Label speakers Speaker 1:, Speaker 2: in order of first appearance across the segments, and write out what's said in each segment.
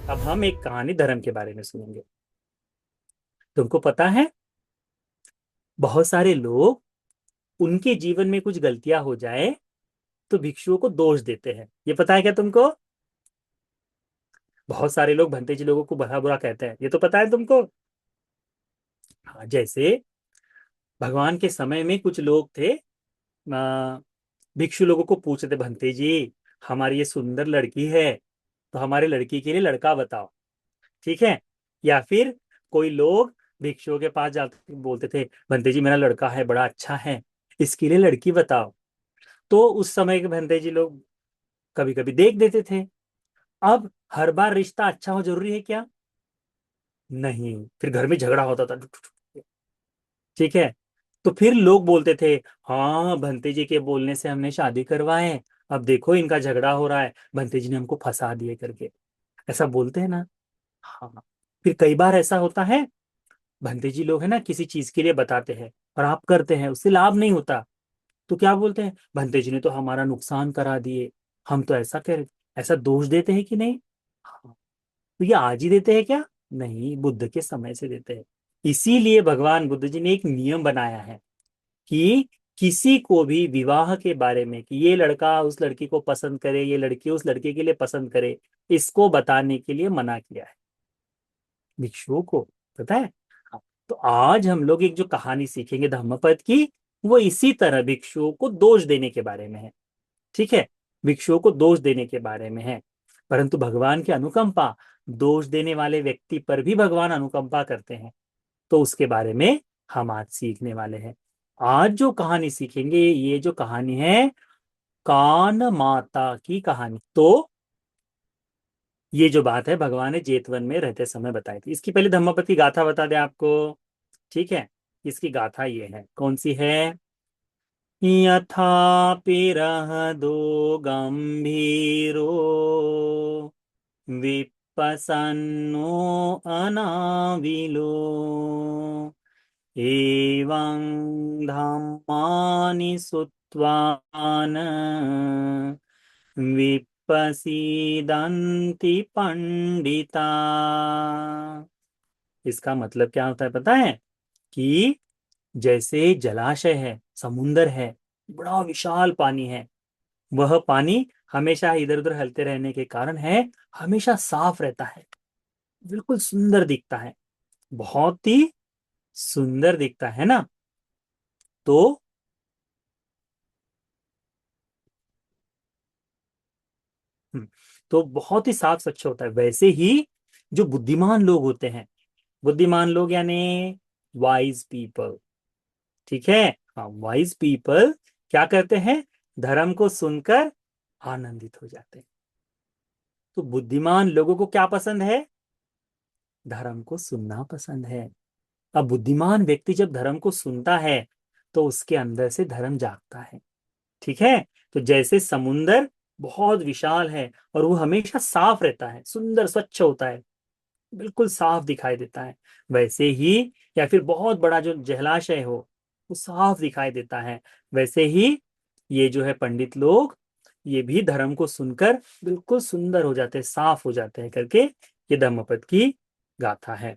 Speaker 1: अब हम एक कहानी धर्म के बारे में सुनेंगे। तुमको पता है, बहुत सारे लोग उनके जीवन में कुछ गलतियां हो जाए तो भिक्षुओं को दोष देते हैं। ये पता है क्या तुमको? बहुत सारे लोग भंते जी लोगों को भला बुरा कहते हैं, ये तो पता है तुमको। हाँ, जैसे भगवान के समय में कुछ लोग थे, भिक्षु लोगों को पूछते थे, भंते जी हमारी ये सुंदर लड़की है, तो हमारे लड़की के लिए लड़का बताओ। ठीक है। या फिर कोई लोग भिक्षुओं के पास जाते बोलते थे, भंते जी मेरा लड़का है, बड़ा अच्छा है, इसके लिए लड़की बताओ। तो उस समय के भंते जी लोग कभी कभी देख देते थे। अब हर बार रिश्ता अच्छा हो जरूरी है क्या? नहीं, फिर घर में झगड़ा होता था। ठीक है। तो फिर लोग बोलते थे, हाँ भंते जी के बोलने से हमने शादी करवाए, अब देखो इनका झगड़ा हो रहा है, भंते जी ने हमको फंसा दिए करके। ऐसा बोलते हैं ना। हाँ। फिर कई बार ऐसा होता है, भंते जी लोग है ना किसी चीज के लिए बताते हैं और आप करते हैं, उससे लाभ नहीं होता, तो क्या बोलते हैं, भंते जी ने तो हमारा नुकसान करा दिए, हम तो ऐसा कर, ऐसा दोष देते हैं कि नहीं? हाँ। तो ये आज ही देते हैं क्या? नहीं, बुद्ध के समय से देते हैं। इसीलिए भगवान बुद्ध जी ने एक नियम बनाया है कि किसी को भी विवाह के बारे में, कि ये लड़का उस लड़की को पसंद करे, ये लड़की उस लड़के के लिए पसंद करे, इसको बताने के लिए मना किया है भिक्षुओं को। पता है? हाँ। तो आज हम लोग एक जो कहानी सीखेंगे धम्मपद की, वो इसी तरह भिक्षुओं को दोष देने के बारे में है। ठीक है। भिक्षुओं को दोष देने के बारे में है। परंतु भगवान की अनुकंपा, दोष देने वाले व्यक्ति पर भी भगवान अनुकंपा करते हैं, तो उसके बारे में हम आज सीखने वाले हैं। आज जो कहानी सीखेंगे, ये जो कहानी है कान माता की कहानी। तो ये जो बात है भगवान ने जेतवन में रहते समय बताई थी। इसकी पहले धम्मपद की गाथा बता दें आपको। ठीक है। इसकी गाथा ये है, कौन सी है? यथा पिरहदो गंभीरो विपसन्नो अनाविलो एवं धम्मानि सुत्वान विपसीदन्ति पंडिता। इसका मतलब क्या होता है पता है? कि जैसे जलाशय है, समुंदर है, बड़ा विशाल पानी है, वह पानी हमेशा इधर उधर हिलते रहने के कारण है, हमेशा साफ रहता है, बिल्कुल सुंदर दिखता है, बहुत ही सुंदर दिखता है ना। तो हम्म, तो बहुत ही साफ स्वच्छ होता है। वैसे ही जो बुद्धिमान लोग होते हैं, बुद्धिमान लोग यानी वाइज पीपल। ठीक है। हाँ, वाइज पीपल क्या करते हैं? धर्म को सुनकर आनंदित हो जाते हैं। तो बुद्धिमान लोगों को क्या पसंद है? धर्म को सुनना पसंद है। अब बुद्धिमान व्यक्ति जब धर्म को सुनता है तो उसके अंदर से धर्म जागता है। ठीक है। तो जैसे समुंदर बहुत विशाल है और वो हमेशा साफ रहता है, सुंदर स्वच्छ होता है, बिल्कुल साफ दिखाई देता है, वैसे ही, या फिर बहुत बड़ा जो जलाशय हो वो साफ दिखाई देता है, वैसे ही ये जो है पंडित लोग, ये भी धर्म को सुनकर बिल्कुल सुंदर हो जाते हैं, साफ हो जाते हैं करके ये धम्मपद की गाथा है।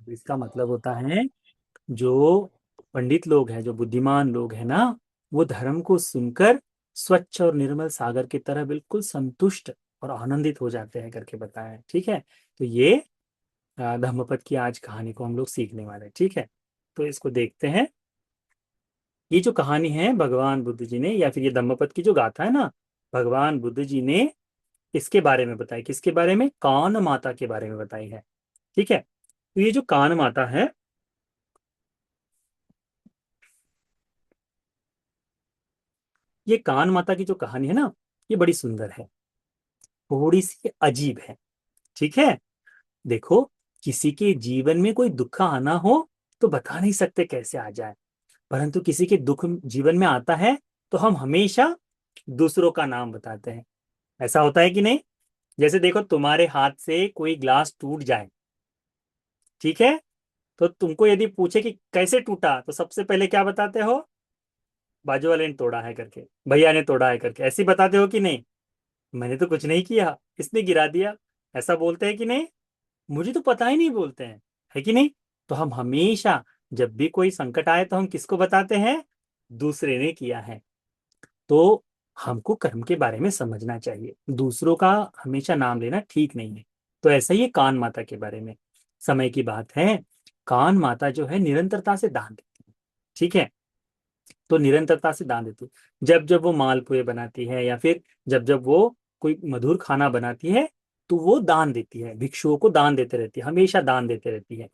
Speaker 1: इसका मतलब होता है, जो पंडित लोग हैं, जो बुद्धिमान लोग हैं ना, वो धर्म को सुनकर स्वच्छ और निर्मल सागर की तरह बिल्कुल संतुष्ट और आनंदित हो जाते हैं करके बताया है। ठीक है। तो ये धम्मपद की आज कहानी को हम लोग सीखने वाले हैं। ठीक है। तो इसको देखते हैं। ये जो कहानी है भगवान बुद्ध जी ने, या फिर ये धम्मपद की जो गाथा है ना, भगवान बुद्ध जी ने इसके बारे में बताई। किसके बारे में? कान माता के बारे में बताई है। ठीक है। तो ये जो कान माता है, ये कान माता की जो कहानी है ना, ये बड़ी सुंदर है, थोड़ी सी अजीब है। ठीक है। देखो, किसी के जीवन में कोई दुख आना हो तो बता नहीं सकते कैसे आ जाए, परंतु किसी के दुख जीवन में आता है तो हम हमेशा दूसरों का नाम बताते हैं। ऐसा होता है कि नहीं? जैसे देखो, तुम्हारे हाथ से कोई ग्लास टूट जाए, ठीक है, तो तुमको यदि पूछे कि कैसे टूटा, तो सबसे पहले क्या बताते हो? बाजू वाले ने तोड़ा है करके, भैया ने तोड़ा है करके, ऐसे ही बताते हो कि नहीं? मैंने तो कुछ नहीं किया, इसने गिरा दिया। ऐसा बोलते हैं कि नहीं? मुझे तो पता ही नहीं बोलते हैं, है कि नहीं? तो हम हमेशा जब भी कोई संकट आए तो हम किसको बताते हैं? दूसरे ने किया है। तो हमको कर्म के बारे में समझना चाहिए, दूसरों का हमेशा नाम लेना ठीक नहीं है। तो ऐसा ही है कान माता के बारे में। समय की बात है, कान माता जो है निरंतरता से दान देती है। ठीक है, तो निरंतरता से दान देती है। जब जब वो मालपुए बनाती है या फिर जब जब वो कोई मधुर खाना बनाती है, तो वो दान देती है, भिक्षुओं को दान देते रहती है, हमेशा दान देते रहती है।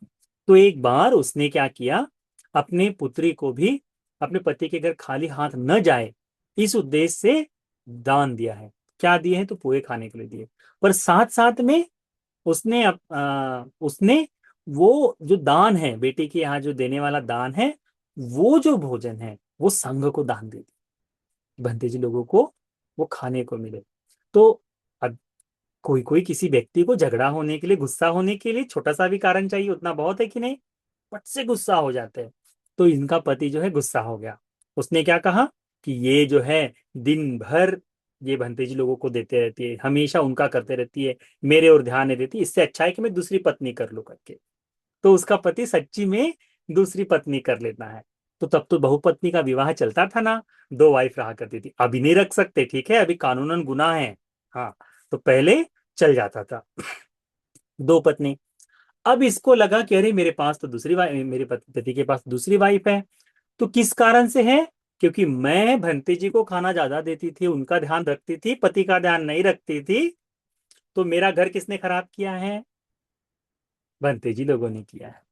Speaker 1: तो एक बार उसने क्या किया, अपने पुत्री को भी अपने पति के घर खाली हाथ न जाए, इस उद्देश्य से दान दिया है। क्या दिए हैं? तो पोहे खाने के लिए दिए। पर साथ साथ में उसने वो जो दान है, बेटी के यहाँ जो देने वाला दान है, वो जो भोजन है वो संघ को दान दे दी, भंते जी लोगों को वो खाने को मिले। तो अब कोई कोई किसी व्यक्ति को झगड़ा होने के लिए, गुस्सा होने के लिए छोटा सा भी कारण चाहिए, उतना बहुत है कि नहीं, पट से गुस्सा हो जाते हैं। तो इनका पति जो है गुस्सा हो गया। उसने क्या कहा कि ये जो है दिन भर ये भंते जी लोगों को देते रहती है, हमेशा उनका करते रहती है, मेरे और ध्यान नहीं देती, इससे अच्छा है कि मैं दूसरी पत्नी कर लूं करके। तो उसका पति सच्ची में दूसरी पत्नी कर लेता है। तो तब तो बहुपत्नी का विवाह चलता था ना, दो वाइफ रहा करती थी। अभी नहीं रख सकते, ठीक है, अभी कानूनन गुनाह है। हाँ, तो पहले चल जाता था दो पत्नी। अब इसको लगा कि अरे मेरे पास तो दूसरी वाइफ, मेरे पति के पास दूसरी वाइफ है। तो किस कारण से है? क्योंकि मैं भंते जी को खाना ज्यादा देती थी, उनका ध्यान रखती थी, पति का ध्यान नहीं रखती थी। तो मेरा घर किसने खराब किया है? भंते जी लोगों ने किया है।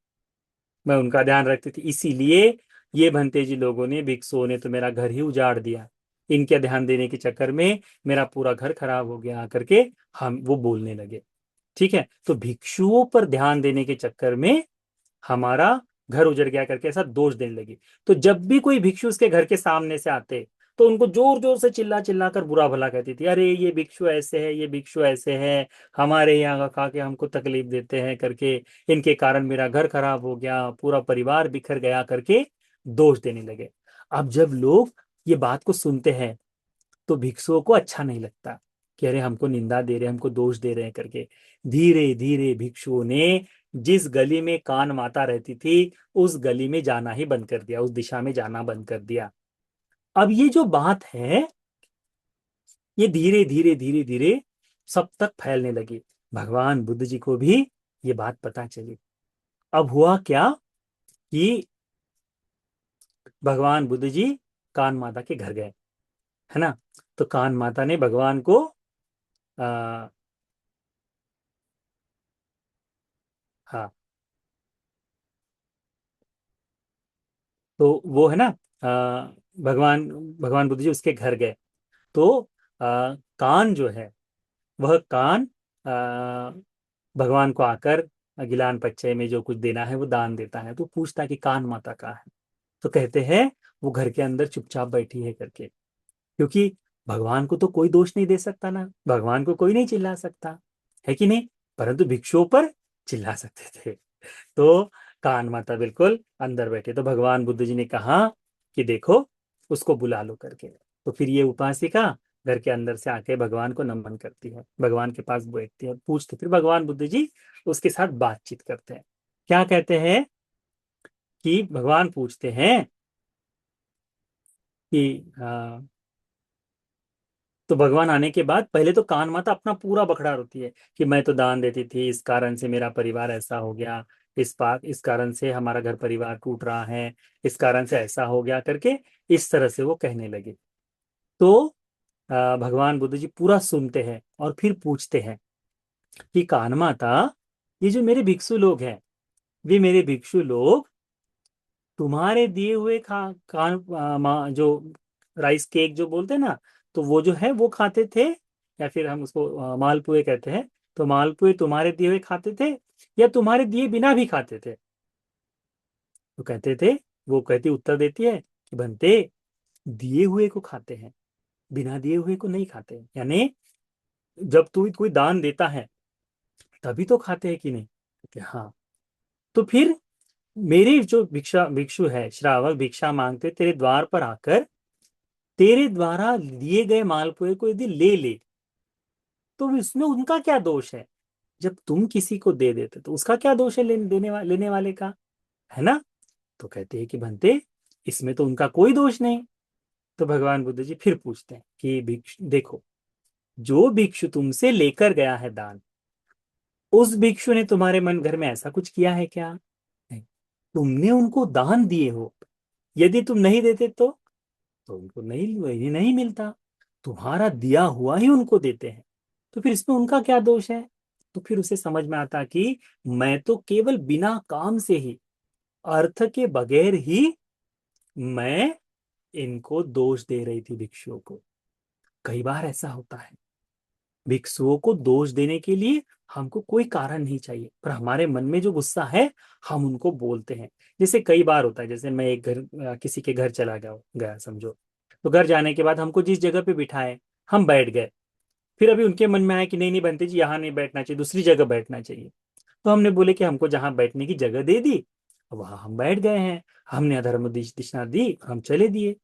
Speaker 1: मैं उनका ध्यान रखती थी, इसीलिए ये भंते जी लोगों ने, भिक्षुओं ने तो मेरा घर ही उजाड़ दिया। इनके ध्यान देने के चक्कर में मेरा पूरा घर खराब हो गया करके हम वो बोलने लगे। ठीक है, तो भिक्षुओं पर ध्यान देने के चक्कर में हमारा घर उजड़ गया करके ऐसा दोष देने लगी। तो जब भी कोई भिक्षु उसके घर के सामने से आते, तो उनको जोर जोर से चिल्ला चिल्ला कर बुरा भला कहती थी, अरे ये भिक्षु ऐसे है, ये भिक्षु ऐसे है, हमारे यहाँ का खा के हमको तकलीफ देते हैं करके, इनके कारण मेरा घर खराब हो गया, पूरा परिवार बिखर गया करके दोष देने लगे। अब जब लोग ये बात को सुनते हैं तो भिक्षुओं को अच्छा नहीं लगता कि अरे हमको निंदा दे रहे हैं, हमको दोष दे रहे हैं करके। धीरे धीरे भिक्षुओं ने जिस गली में कान माता रहती थी उस गली में जाना ही बंद कर दिया, उस दिशा में जाना बंद कर दिया। अब ये जो बात है ये धीरे धीरे धीरे धीरे सब तक फैलने लगी। भगवान बुद्ध जी को भी ये बात पता चली। अब हुआ क्या कि भगवान बुद्ध जी कान माता के घर गए, है ना? तो कान माता ने भगवान को आ, हाँ, तो वो है ना, भगवान भगवान बुद्ध जी उसके घर गए। तो कान जो है, वह कान भगवान को आकर गिलान पच्चय में जो कुछ देना है वो दान देता है। तो पूछता है कि कान माता कहाँ है? तो कहते हैं वो घर के अंदर चुपचाप बैठी है करके। क्योंकि भगवान को तो कोई दोष नहीं दे सकता ना, भगवान को कोई नहीं चिल्ला सकता, है कि नहीं? परंतु भिक्षुओं पर चिल्ला सकते थे। तो कान माता बिल्कुल अंदर बैठे। तो भगवान बुद्ध जी ने कहा कि देखो उसको बुला लो करके। तो फिर ये उपासिका घर के अंदर से आके भगवान को नमन करती है, भगवान के पास बैठती है, पूछते, फिर भगवान बुद्ध जी उसके साथ बातचीत करते हैं। क्या कहते हैं कि भगवान पूछते हैं कि तो भगवान आने के बाद पहले तो कान माता अपना पूरा बखड़ा रोती है कि मैं तो दान देती थी, इस कारण से मेरा परिवार ऐसा हो गया, इस कारण से हमारा घर परिवार टूट रहा है, इस कारण से ऐसा हो गया करके इस तरह से वो कहने लगे। तो भगवान बुद्ध जी पूरा सुनते हैं और फिर पूछते हैं कि कान माता, ये जो मेरे भिक्षु लोग हैं, वे मेरे भिक्षु लोग तुम्हारे दिए हुए जो राइस केक जो बोलते हैं ना, तो वो जो है वो खाते थे, या फिर हम उसको मालपुए कहते हैं, तो मालपुए तुम्हारे दिए हुए खाते थे या तुम्हारे दिए बिना भी खाते थे? तो कहते थे, वो कहती उत्तर देती है कि बनते दिए हुए को खाते हैं, बिना दिए हुए को नहीं खाते। यानी जब तू कोई दान देता है तभी तो खाते हैं कि नहीं? कहते हाँ। तो फिर मेरे जो भिक्षु है श्रावक, भिक्षा मांगते तेरे द्वार पर आकर तेरे द्वारा लिए गए मालपुए को यदि ले ले, तो इसमें उनका क्या दोष है? जब तुम किसी को दे देते तो उसका क्या दोष है लेने वाले का, है ना? तो कहते हैं कि बनते, इसमें तो उनका कोई दोष नहीं। तो भगवान बुद्ध जी फिर पूछते हैं कि भिक्षु देखो, जो भिक्षु तुमसे लेकर गया है दान, उस भिक्षु ने तुम्हारे मन घर में ऐसा कुछ किया है क्या? नहीं। तुमने उनको दान दिए हो, यदि तुम नहीं देते तो उनको नहीं, वही नहीं मिलता। तुम्हारा दिया हुआ ही उनको देते हैं, तो फिर इसमें उनका क्या दोष है? तो फिर उसे समझ में आता कि मैं तो केवल बिना काम से ही, अर्थ के बगैर ही मैं इनको दोष दे रही थी भिक्षुओं को। कई बार ऐसा होता है, भिक्षुओं को दोष देने के लिए हमको कोई कारण नहीं चाहिए, पर हमारे मन में जो गुस्सा है हम उनको बोलते हैं। जैसे कई बार होता है, जैसे मैं एक किसी के घर चला गया समझो, तो घर जाने के बाद हमको जिस जगह पे बिठाए हम बैठ गए, फिर अभी उनके मन में आया कि नहीं नहीं बनते जी, यहाँ नहीं बैठना चाहिए, दूसरी जगह बैठना चाहिए। तो हमने बोले कि हमको जहां बैठने की जगह दे दी, वहां हम बैठ गए हैं, हमने अधर्म दिशा दी, हम चले दिए।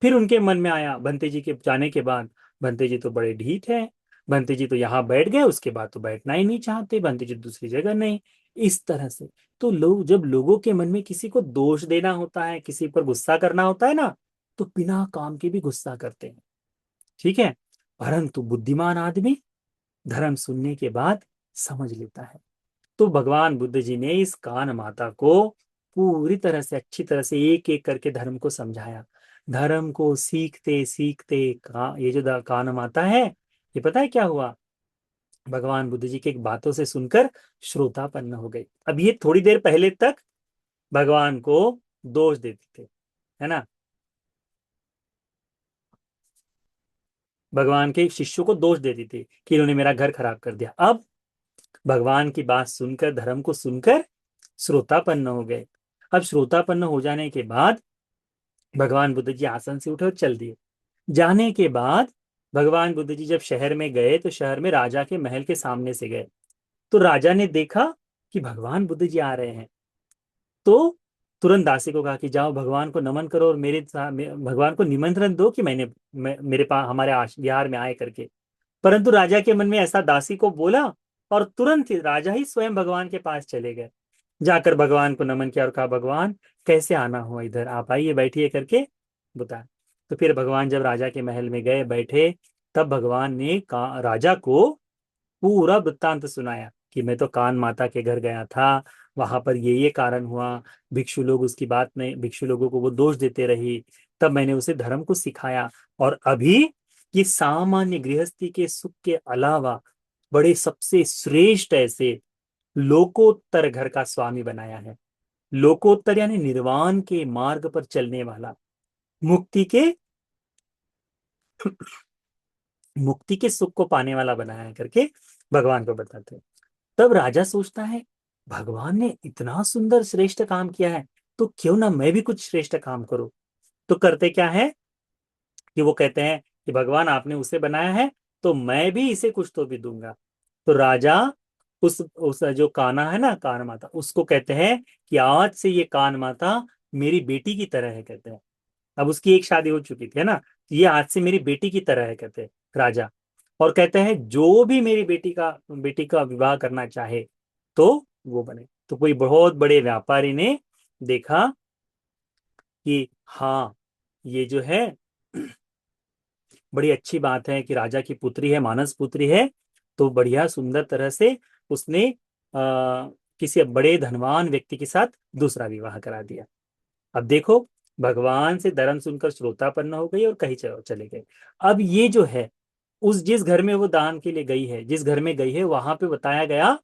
Speaker 1: फिर उनके मन में आया बंते जी के जाने के बाद, बंते जी तो बड़े ढीठ है, बंते जी तो यहाँ बैठ गए, उसके बाद तो बैठना ही नहीं चाहते, बंते जी दूसरी जगह नहीं। इस तरह से तो लोग, जब लोगों के मन में किसी को दोष देना होता है, किसी पर गुस्सा करना होता है ना, तो बिना काम के भी गुस्सा करते हैं, ठीक है? परंतु बुद्धिमान आदमी धर्म सुनने के बाद समझ लेता है। तो भगवान बुद्ध जी ने इस कान माता को पूरी तरह से, अच्छी तरह से एक एक करके धर्म को समझाया। धर्म को सीखते सीखते ये जो कान माता है, ये पता है क्या हुआ? भगवान बुद्ध जी की एक बातों से सुनकर श्रोतापन्न हो गई। अब ये थोड़ी देर पहले तक भगवान को दोष देते थे, है ना, भगवान के शिष्यों को दोष देती थी कि इन्होंने मेरा घर खराब कर दिया। अब भगवान की बात सुनकर, धर्म को सुनकर श्रोतापन्न हो गए। अब श्रोतापन्न हो जाने के बाद भगवान बुद्ध जी आसन से उठे और चल दिए। जाने के बाद भगवान बुद्ध जी जब शहर में गए, तो शहर में राजा के महल के सामने से गए, तो राजा ने देखा कि भगवान बुद्ध जी आ रहे हैं। तो तुरंत दासी को कहा कि जाओ भगवान को नमन करो और भगवान को निमंत्रण दो कि मेरे पास, हमारे विहार में आए करके। परंतु राजा के मन में ऐसा दासी को बोला, और तुरंत ही राजा ही स्वयं भगवान के पास चले गए, जाकर भगवान को नमन किया और कहा भगवान कैसे आना हुआ, इधर आप आइए बैठिए करके बता। तो फिर भगवान जब राजा के महल में गए बैठे, तब भगवान ने राजा को पूरा वृत्तांत सुनाया कि मैं तो कान माता के घर गया था, वहां पर ये कारण हुआ, भिक्षु लोग उसकी बात नहीं, भिक्षु लोगों को वो दोष देते रही, तब मैंने उसे धर्म को सिखाया, और अभी ये सामान्य गृहस्थी के सुख के अलावा बड़े सबसे श्रेष्ठ ऐसे लोकोत्तर घर का स्वामी बनाया है। लोकोत्तर यानी निर्वाण के मार्ग पर चलने वाला, मुक्ति के मुक्ति के सुख को पाने वाला बनाया है करके भगवान को बताते हैं। तब राजा सोचता है भगवान ने इतना सुंदर श्रेष्ठ काम किया है, तो क्यों ना मैं भी कुछ श्रेष्ठ काम करूं। तो करते क्या है कि वो कहते हैं कि भगवान आपने उसे बनाया है, तो मैं भी इसे कुछ तो भी दूंगा। तो राजा उस जो कान्हा है ना, कान माता, उसको कहते हैं कि आज से ये कान माता मेरी बेटी की तरह है, कहते हैं। अब उसकी एक शादी हो चुकी थी, है ना, ये आज से मेरी बेटी की तरह है, कहते हैं राजा। और कहते हैं जो भी मेरी बेटी का विवाह करना चाहे तो वो बने। तो कोई बहुत बड़े व्यापारी ने देखा कि हाँ, ये जो है बड़ी अच्छी बात है कि राजा की पुत्री है, मानस पुत्री है, तो बढ़िया सुंदर तरह से उसने किसी बड़े धनवान व्यक्ति के साथ दूसरा विवाह करा दिया। अब देखो, भगवान से धर्म सुनकर श्रोतापन्न हो गई और कहीं चले गए। अब ये जो है, उस जिस घर में वो दान के लिए गई है, जिस घर में गई है, वहां पे बताया गया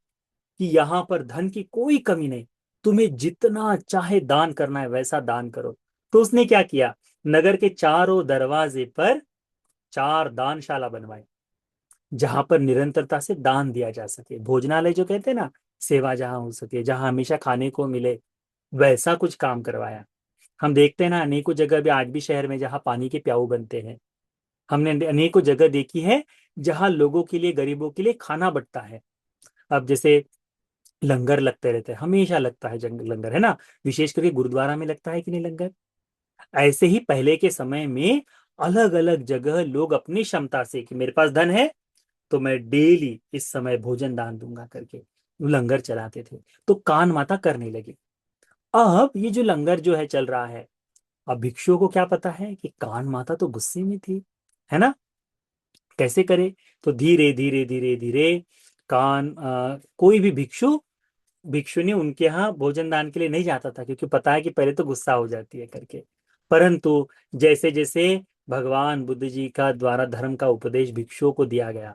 Speaker 1: कि यहाँ पर धन की कोई कमी नहीं, तुम्हें जितना चाहे दान करना है वैसा दान करो। तो उसने क्या किया, नगर के चारों दरवाजे पर 4 दानशाला बनवाई, जहां पर निरंतरता से दान दिया जा सके, भोजनालय जो कहते हैं ना, सेवा जहां हो सके, जहां हमेशा खाने को मिले, वैसा कुछ काम करवाया। हम देखते हैं ना अनेकों जगह भी, आज भी शहर में जहाँ पानी के प्याऊ बनते हैं, हमने अनेकों जगह देखी है जहाँ लोगों के लिए, गरीबों के लिए खाना बंटता है। अब जैसे लंगर लगते रहते हैं, हमेशा लगता है जंग लंगर, है ना, विशेष करके गुरुद्वारा में लगता है कि नहीं लंगर। ऐसे ही पहले के समय में अलग अलग जगह लोग अपनी क्षमता से, कि मेरे पास धन है तो मैं डेली इस समय भोजन दान दूंगा करके वो लंगर चलाते थे। तो कान माता करने लगे। अब ये जो लंगर जो है चल रहा है, अब भिक्षुओं को क्या पता है कि कान माता तो गुस्से में थी, है ना, कैसे करे। तो धीरे धीरे धीरे धीरे कोई भी भिक्षु भिक्षु ने उनके यहाँ भोजन दान के लिए नहीं जाता था, क्योंकि पता है कि पहले तो गुस्सा हो जाती है करके। परंतु जैसे जैसे भगवान बुद्ध जी का द्वारा धर्म का उपदेश भिक्षुओं को दिया गया,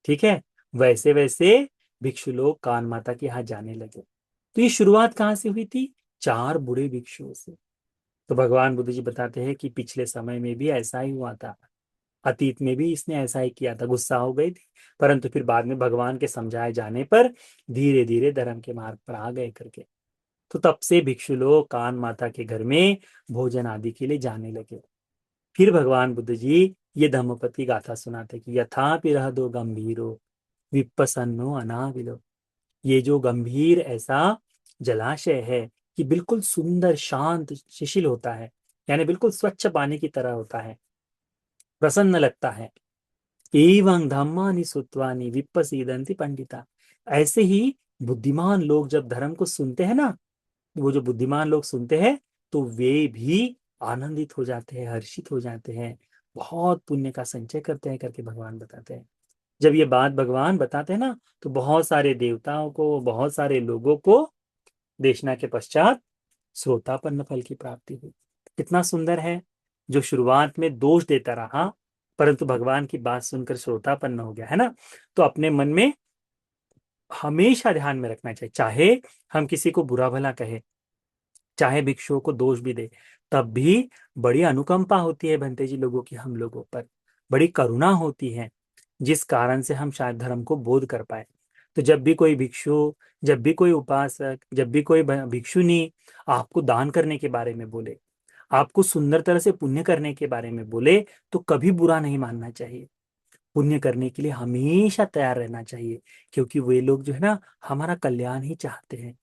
Speaker 1: ठीक है, वैसे वैसे भिक्षु लोग कान माता के यहाँ जाने लगे। तो ये शुरुआत कहाँ से हुई थी? 4 बूढ़े भिक्षुओं से। तो भगवान बुद्ध जी बताते हैं कि पिछले समय में भी ऐसा ही हुआ था, अतीत में भी इसने ऐसा ही किया था, गुस्सा हो गई थी, परंतु फिर बाद में भगवान के समझाए जाने पर धीरे धीरे धर्म के मार्ग पर आ गए करके। तो तब से भिक्षु लोग कान माता के घर में भोजन आदि के लिए जाने लगे। फिर भगवान बुद्ध जी ये धम्मपद गाथा सुनाते कि यथापि रह दो गंभीरो विपसन्नो अनाविलो। ये जो गंभीर ऐसा जलाशय है कि बिल्कुल सुंदर शांत शिशिल होता है, यानी बिल्कुल स्वच्छ पानी की तरह होता है, प्रसन्न लगता है। एवं धम्मानि सुत्वानि विप्पसीदन्ति पंडिता। ऐसे ही बुद्धिमान लोग जब धर्म को सुनते हैं ना, वो जो बुद्धिमान लोग सुनते हैं तो वे भी आनंदित हो जाते हैं, हर्षित हो जाते हैं, बहुत पुण्य का संचय करते हैं करके भगवान बताते हैं। जब ये बात भगवान बताते हैं ना, तो बहुत सारे देवताओं को, बहुत सारे लोगों को देशना के पश्चात श्रोतापन्न फल की प्राप्ति हुई। कितना सुंदर है। जो शुरुआत में दोष देता रहा, परंतु भगवान की बात सुनकर श्रोतापन्न हो गया, है ना। तो अपने मन में हमेशा ध्यान में रखना चाहिए, चाहे हम किसी को बुरा भला कहे, चाहे भिक्षुओं को दोष भी दे, तब भी बड़ी अनुकंपा होती है भंते जी लोगों की हम लोगों पर, बड़ी करुणा होती है, जिस कारण से हम शायद धर्म को बोध कर पाए। तो जब भी कोई भिक्षु, जब भी कोई उपासक, जब भी कोई भिक्षुनी आपको दान करने के बारे में बोले, आपको सुंदर तरह से पुण्य करने के बारे में बोले, तो कभी बुरा नहीं मानना चाहिए। पुण्य करने के लिए हमेशा तैयार रहना चाहिए, क्योंकि वे लोग जो है ना हमारा कल्याण ही चाहते हैं,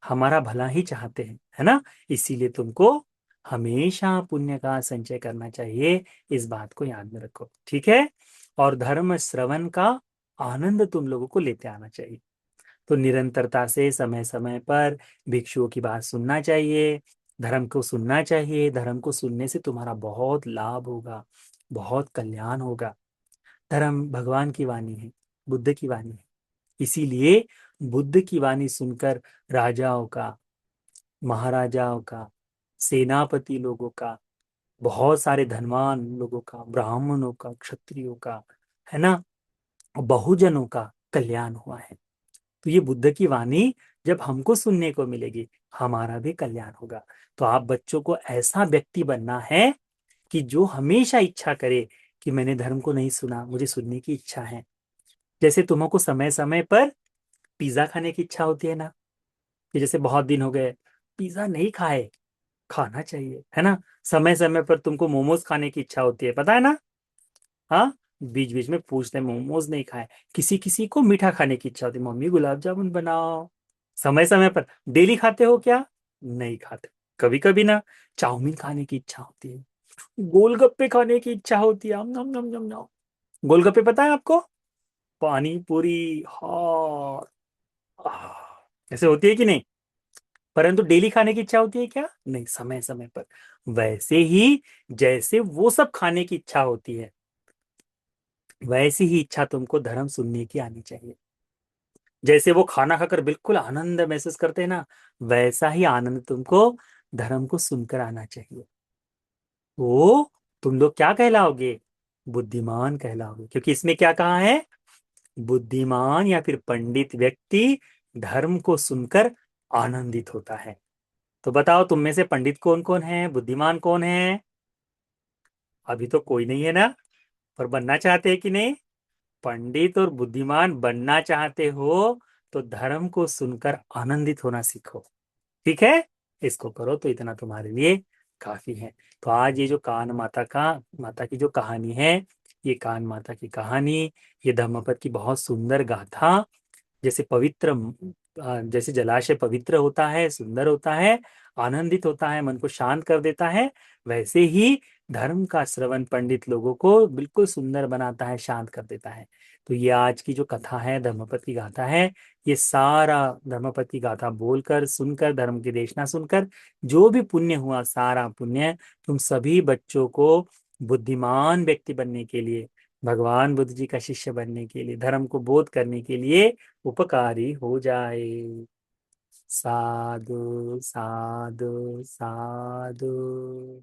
Speaker 1: हमारा भला ही चाहते हैं, है ना। इसीलिए तुमको हमेशा पुण्य का संचय करना चाहिए, इस बात को याद में रखो, ठीक है। और धर्म श्रवण का आनंद तुम लोगों को लेते आना चाहिए। तो निरंतरता से समय समय पर भिक्षुओं की बात सुनना चाहिए, धर्म को सुनना चाहिए। धर्म को सुनने से तुम्हारा बहुत लाभ होगा, बहुत कल्याण होगा। धर्म भगवान की वाणी है, बुद्ध की वाणी है। इसीलिए बुद्ध की वाणी सुनकर राजाओं का, महाराजाओं का, सेनापति लोगों का, बहुत सारे धनवान लोगों का, ब्राह्मणों का, क्षत्रियों का, है ना, बहुजनों का कल्याण हुआ है। तो ये बुद्ध की वाणी जब हमको सुनने को मिलेगी, हमारा भी कल्याण होगा। तो आप बच्चों को ऐसा व्यक्ति बनना है कि जो हमेशा इच्छा करे कि मैंने धर्म को नहीं सुना, मुझे सुनने की इच्छा है। जैसे तुमको समय समय पर पिज्जा खाने की इच्छा होती है ना, कि जैसे बहुत दिन हो गए पिज्जा नहीं खाए, खाना चाहिए, है ना। समय समय पर तुमको मोमोज खाने की इच्छा होती है, पता है ना। हाँ, बीच बीच में पूछते हैं मोमोज नहीं खाए। किसी किसी को मीठा खाने की इच्छा होती है, मम्मी गुलाब जामुन बनाओ। समय समय पर। डेली खाते हो क्या? नहीं खाते, कभी कभी ना। चाउमीन खाने की इच्छा होती है, गोलगप्पे खाने की इच्छा होती है, नम नम नम नम। गोलगप्पे पता है आपको? पानी पूरी, हाँ, ऐसे होती है कि नहीं? परंतु डेली खाने की इच्छा होती है क्या? नहीं, समय समय पर। वैसे ही जैसे वो सब खाने की इच्छा होती है, वैसी ही इच्छा तुमको धर्म सुनने की आनी चाहिए। जैसे वो खाना खाकर बिल्कुल आनंद महसूस करते हैं ना, वैसा ही आनंद तुमको धर्म को सुनकर आना चाहिए। वो तुम लोग क्या कहलाओगे? बुद्धिमान कहलाओगे, क्योंकि इसमें क्या कहा है? बुद्धिमान या फिर पंडित व्यक्ति धर्म को सुनकर आनंदित होता है। तो बताओ, तुम में से पंडित कौन कौन है, बुद्धिमान कौन है? अभी तो कोई नहीं है ना, पर बनना चाहते हैं कि नहीं? पंडित और बुद्धिमान बनना चाहते हो तो धर्म को सुनकर आनंदित होना सीखो, ठीक है। इसको करो तो इतना तुम्हारे लिए काफी है। तो आज ये जो कान माता की जो कहानी है, ये कान माता की कहानी, ये धम्मपद की बहुत सुंदर गाथा। जैसे पवित्र जैसे जलाशय पवित्र होता है, सुंदर होता है, आनंदित होता है, मन को शांत कर देता है, वैसे ही धर्म का श्रवण पंडित लोगों को बिल्कुल सुंदर बनाता है, शांत कर देता है। तो ये आज की जो कथा है, धर्मपद की गाथा है, ये सारा धर्मपद की गाथा बोलकर, सुनकर, धर्म की देशना सुनकर जो भी पुण्य हुआ, सारा पुण्य तुम सभी बच्चों को बुद्धिमान व्यक्ति बनने के लिए, भगवान बुद्ध जी का शिष्य बनने के लिए, धर्म को बोध करने के लिए उपकारी हो जाए। साधु साधु साधु।